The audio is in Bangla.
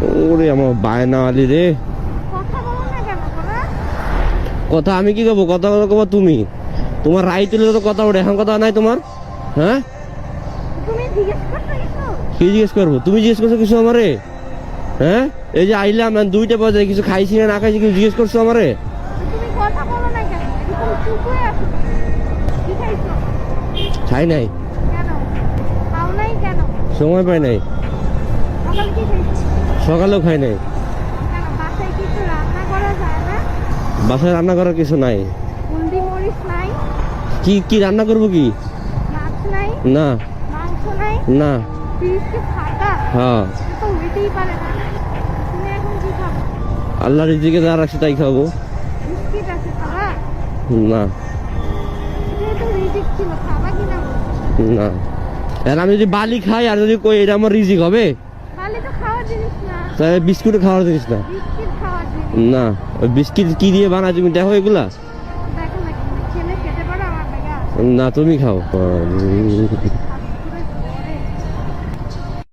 ওরে আমার বায়না আলি রে। কথা বলো না কেন তোরা? কথা আমি কি করবো? কথা কবা তুমি। তোমার রায় তুলে তো কথা ওঠে, এখন কথা নাই তোমার। হ্যাঁ, তুমি জিজ্ঞেস করছো কিছু? কি জিজ্ঞেস করবো? তুমি জিজ্ঞেস করছো কিছু আমারে? হ্যাঁ, এই যে আইলাম 2টা বাজে, কিছু খাইছি না খাইছি কিছু জিজ্ঞেস করছো আমারে? তুমি কথা বলো না কেন? এরকম চুপ হয়ে আছো। কি খাইছো? খাই নাই, কেন? খাও নাই কেন? সময় পাই নাই। সকালে কি খাইছো? সকালেও খাই নাই। কেন বাসায় কিছু রান্না করা যায় না? বাসায় রান্না করার কিছু নাই। হলদি মরিচ নাই? কি কি রান্না করবো? কি মাছ নাই? না মাংস নাই? না। ফ্রিজ কি ফাঁকা? হ্যাঁ, এটা তো হইতেই পারে না। তুমি এখন কি খাবো? আল্লাহ রিজিকে যা রাখছে তাই খাবো। বিস্কিট আছে খাবা? না যেহেতু রিজিক ছিল খাবা কি না বলো? না, আর আমি যদি বালি খাই আর যদি কই এটা আমার রিজিক হবে? বালি তো খাওয়ার জিনিস না। তাহলে বিস্কুট খাওয়ার জিনিস না। বিস্কিট খাওয়ার জিনিস। না, ওই বিস্কিট কি দিয়ে বানায় তুমি দেখো এগুলা? দেখো না খেলে খেতে পারো আমার ব্যাগে আছে। না, তুমি খাও।